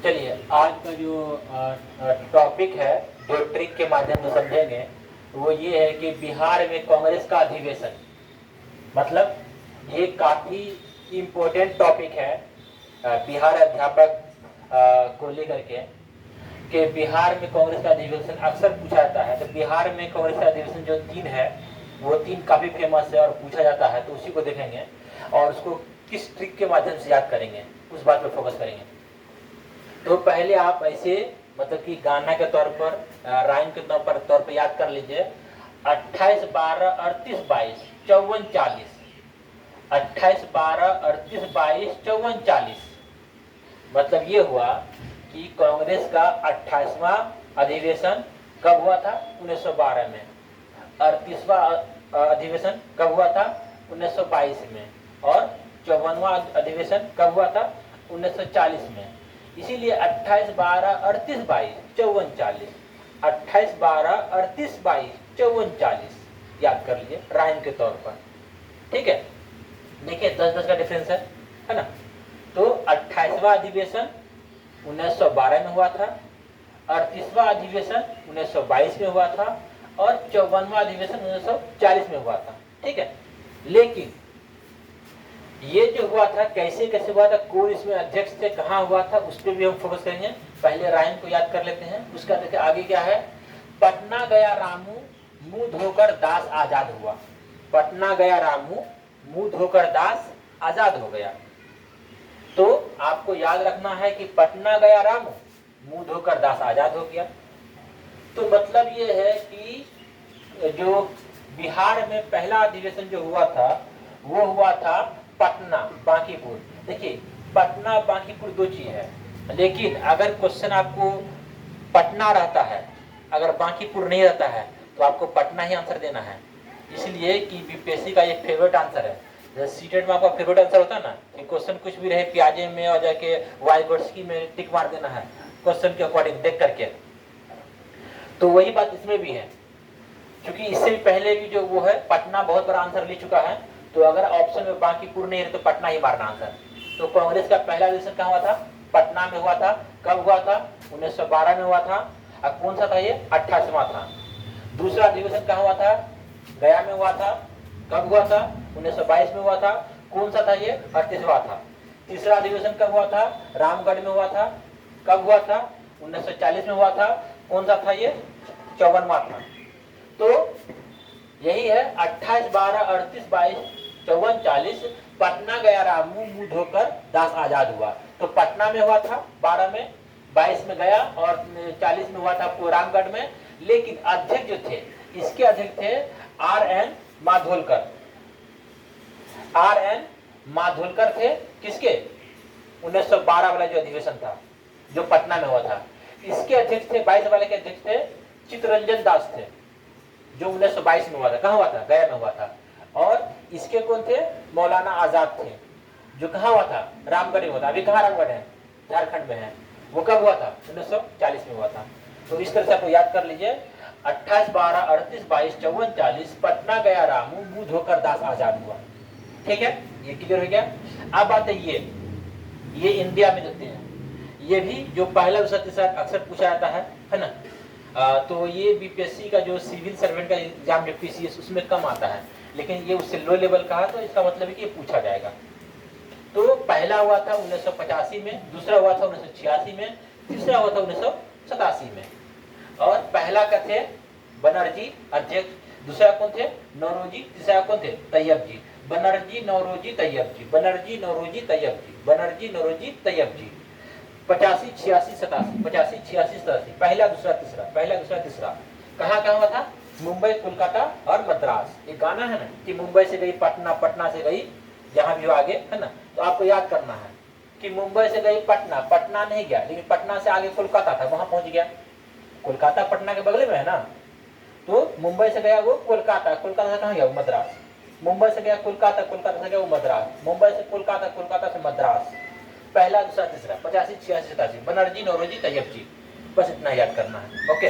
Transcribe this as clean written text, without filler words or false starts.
चलिए, आज का जो टॉपिक है, जो ट्रिक के माध्यम से समझेंगे, वो ये है कि बिहार में कांग्रेस का अधिवेशन। मतलब ये काफी इम्पोर्टेंट टॉपिक है बिहार अध्यापक को लेकर के, कि बिहार में कांग्रेस का अधिवेशन अक्सर पूछा जाता है। तो बिहार में कांग्रेस का अधिवेशन जो 3 है, वो 3 काफी फेमस है और पूछा जाता है, तो उसी को देखेंगे और उसको किस ट्रिक के माध्यम से याद करेंगे, उस बात पर फोकस करेंगे। तो पहले आप ऐसे मतलब कि गाना के तौर पर, राइम के तौर पर याद कर लीजिए। 28 12 38 22 54 40। 28 12 38 22 54 40। मतलब ये हुआ कि कांग्रेस का 28वां अधिवेशन कब हुआ था? 1912 में। 38वां अधिवेशन कब हुआ था? 1922 में। और 54वां अधिवेशन कब हुआ था? 1940 में। इसीलिए 28 12 38 22 54 40। 28 12 38 22 54 40 याद कर लीजिए राइम के तौर पर। ठीक है, देखिए 10-10 का डिफरेंस है ना। तो 28वां अधिवेशन 1912 में हुआ था, 38वां अधिवेशन 1922 में हुआ था और 54वां अधिवेशन 1940 में हुआ था। ठीक है, लेकिन ये जो हुआ था कैसे कैसे हुआ था, कौन इसमें अध्यक्ष थे, कहाँ हुआ था, उस पर भी हम फोकस करेंगे। पहले राइम को याद कर लेते हैं, उसका देखिए आगे क्या है। पटना गया रामू मुंह धोकर दास आजाद हुआ। पटना गया रामू मुंह धोकर दास आजाद हो गया। तो आपको याद रखना है कि पटना गया रामू मुंह धोकर दास आजाद हो गया। तो मतलब ये है कि जो बिहार में पहला अधिवेशन जो हुआ था, वो हुआ था पटना बांकीपुर। देखिए, पटना बांकीपुर 2 चीज है, लेकिन अगर क्वेश्चन आपको पटना रहता है, अगर बांकीपुर नहीं रहता है, तो आपको पटना ही आंसर देना है। इसलिए कि बीपीएससी का ये फेवरेट आंसर है। जैसे सीटेट में आपका फेवरेट आंसर होता है ना, कि क्वेश्चन कुछ भी रहे प्याजे में और जाके वाइगोट्स्की में टिक मार देना है क्वेश्चन के अकॉर्डिंग देख करके। तो वही बात इसमें भी है, क्योंकि इससे भी पहले भी जो वो है पटना बहुत बड़ा आंसर ले चुका है। तो अगर ऑप्शन में बांकीपुर नहीं है तो पटना ही मारना आंसर। तो कांग्रेस का पहला अधिवेशन कहाँ हुआ था? पटना में हुआ था। कब हुआ था? 1912 में हुआ था। अब कौन सा था ये? 28वां था। दूसरा अधिवेशन कहाँ हुआ था? गया में हुआ था। कब हुआ था? 1922 में हुआ था। कौन सा था ये? 38वां था। तीसरा अधिवेशन कब हुआ था? रामगढ़ में हुआ था। कब हुआ था? 1940 में हुआ था। कौन सा था ये? 54वां था। तो यही है 28 12 38 22 54 40। पटना गया रामू मुंह धोकर दास आजाद हुआ। तो पटना में हुआ था 12 में, 22 में गया और 40 में हुआ था रामगढ़ में। लेकिन अध्यक्ष जो थे, इसके अध्यक्ष थे RN माधोलकर। RN माधोलकर थे किसके? 1912 वाला जो अधिवेशन था, जो पटना में हुआ था। इसके अध्यक्ष थे, 22 वाले के अध्यक्ष थे चित्तरंजन दास थे, जो 1922 में हुआ था। कहाँ हुआ था? गया में हुआ था। और इसके कौन थे? मौलाना आजाद थे, जो कहाँ हुआ था? रामगढ़ में हुआ था। अभी कहाँ रामगढ़ है? झारखंड में है। वो कब हुआ था? 1940 में हुआ था। तो इस तरह से आपको याद कर लीजिए, 28 12 38 22 54 40। पटना गया रामू मुंह धोकर दास आजाद हुआ। ठीक है, ये क्लियर हो गया। अब बात है ये इंडिया में देते हैं। ये भी जो पहला दूसरा तीसरा अक्सर पूछा जाता है ना। तो ये बीपीएससी का जो सिविल सर्वेंट का एग्जाम जो पीसीएस, उसमें कम आता है, लेकिन ये उससे लो लेवल का है, तो इसका मतलब है कि ये पूछा जाएगा। तो पहला हुआ था 1985 में, दूसरा हुआ था 1986 में, तीसरा हुआ था 1987 में। और पहला का थे बनर्जी अध्यक्ष, दूसरा कौन थे? नौरोजी, तीसरा कौन थे? तैयब जी। बनर्जी नौरोजी तैयब जी, बनर्जी नौरोजी तैयब जी, बनर्जी नौरोजी तैयब जी। 85 86 87, 85 86 87, पहला दूसरा तीसरा, पहला दूसरा तीसरा। कहाँ कहाँ हुआ था? मुंबई, कोलकाता और मद्रास। ये गाना है ना कि मुंबई से गई पटना, पटना से गई जहां भी आगे, है ना। तो आपको याद करना है कि मुंबई से गई पटना, पटना नहीं गया, लेकिन पटना से आगे कोलकाता था, वहां पहुंच गया। कोलकाता पटना के बगल में है ना। तो मुंबई से गया वो कोलकाता, कोलकाता से कहाँ गया? मद्रास। मुंबई से गया कोलकाता, कोलकाता से गया वो मद्रास। मुंबई से कोलकाता, कोलकाता से मद्रास। पहला दूसरा तीसरा, 85 86 87, बनर्जी नौरोजी तैयब जी। बस इतना याद करना है। ओके।